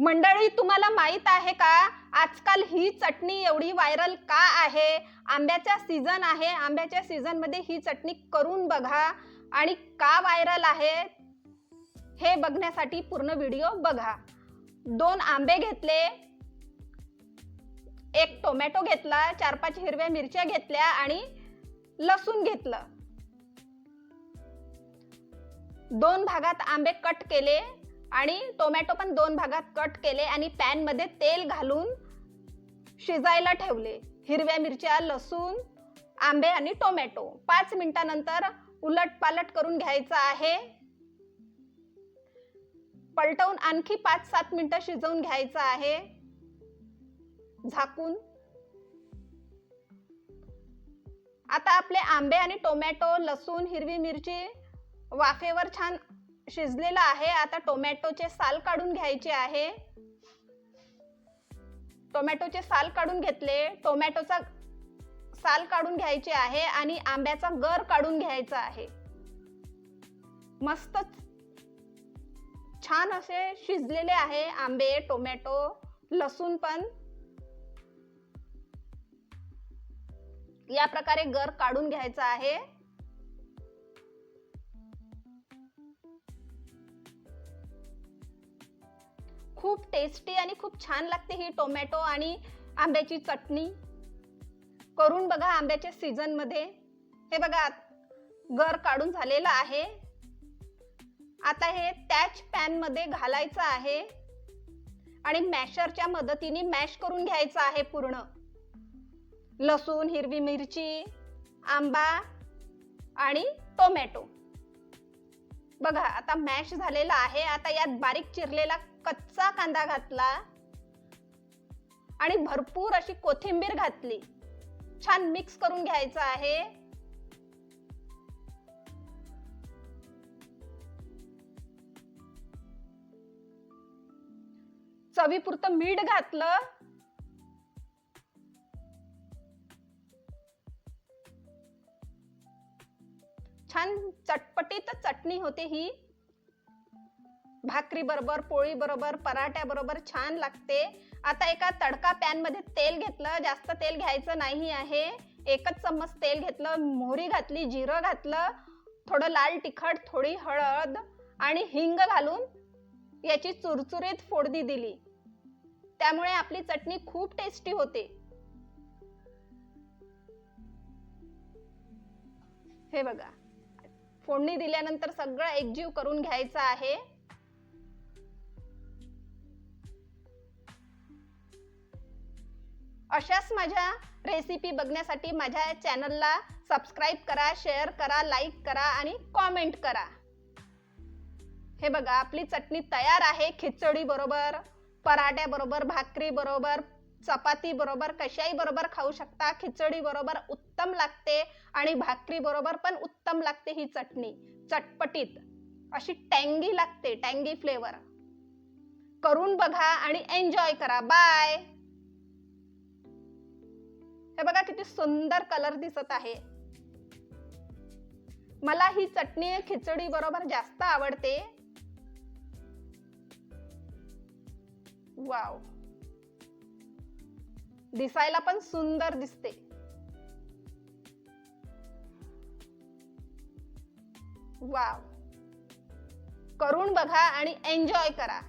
मंडळी, तुम्हाला माहित आहे का आजकाल ही चटणी एवढी व्हायरल का आहे? आंब्याचा सीझन आहे. आंब्याच्या सीझन मध्ये ही चटणी करून बघा आणि का व्हायरल आहे हे बघण्यासाठी पूर्ण व्हिडिओ बघा. 2 आंबे घेतले, 1 टोमॅटो घेतला, 4-5 हिरव्या मिरच्या घेतल्या आणि लसूण घेतलं. 2 भागात आंबे कट केले आणि टोमॅटो पण 2 भागात कट केले आणि पॅन मध्ये तेल घालून शिजायला ठेवले. हिरव्या मिरच्या, लसूण, आंबे आणि टोमॅटो 5 मिनिटांनंतर उलटपालट करून घ्यायचं आहे. पलटवून आणखी 5-7 मिनिटं शिजवून घ्यायचं आहे झाकून. आता आपले आंबे आणि टोमॅटो, लसूण, हिरवी मिरची वाफेवर छान शिजलेला आहे. आता टोमॅटोचे साल काढून घ्यायचे आहे. टोमॅटोचे साल काढून घेतले. टोमॅटोचा साल काढून घ्यायचे आहे आणि आंब्याचा गर काढून घ्यायचा आहे. मस्त छान असे शिजलेले आहे आंबे, टोमॅटो, लसूण पण. या प्रकारे गर काढून घ्यायचा आहे. खूप टेस्टी आणि खूप छान लागते ही टोमॅटो आणि आंब्याची चटणी. करून बघा आंब्याच्या सीझन मध्ये. हे बघा गर काढून झालेलं आहे. आता हे त्याच पॅन मध्ये घालायचं आहे आणि मॅशरच्या मदतीने मॅश करून घ्यायचं आहे पूर्ण. लसूण, हिरवी मिरची, आंबा आणि टोमॅटो बघा आता मॅश झालेला आहे. आता यात बारीक चिरलेला कच्चा कांदा घातला आणि भरपूर अशी कोथिंबीर घातली. छान मिक्स करून घ्यायचं आहे. चवीपुरतं मीठ घातलं. छान चटपटीत चटणी होते ही. भाकरी बरोबर, पोळी बरोबर, पराठ्या बरोबर छान लागते. आता एका तडका पॅन मध्ये तेल घेतलं. जास्त तेल घ्यायचं नाही आहे. 1च चम्मच तेल घेतलं. मोहरी घातली, जिरं घातलं, थोडं लाल तिखट, थोडी हळद आणि हिंग घालून याची चुरचुरीत फोडणी दिली. त्यामुळे आपली चटणी खूप टेस्टी होते. हे बघा फोडणी दिल्यानंतर सगळं एकजीव करून घ्यायचं आहे. अशाच माझ्या रेसिपी बघण्यासाठी माझ्या चॅनलला सबस्क्राइब करा, शेअर करा, लाईक करा आणि कॉमेंट करा. हे बघा आपली चटणी तयार आहे. खिचडी बरोबर, पराठ्या बरोबर, भाकरी बरोबर, चपाती बरोबर, कशाही बरोबर खाऊ शकता. खिचडी बरोबर उत्तम लागते आणि भाकरी बरोबर पण उत्तम लागते ही चटणी. चटपटीत अशी टँगी लागते, टँगी फ्लेवर. करून बघा आणि एन्जॉय करा. बाय. हे बघा किती सुंदर कलर दिसत आहे. मला ही चटणी खिचडी बरोबर जास्त आवडते. वाव, दिसायला पण सुंदर दिसते. वाव, करून बघा आणि एन्जॉय करा.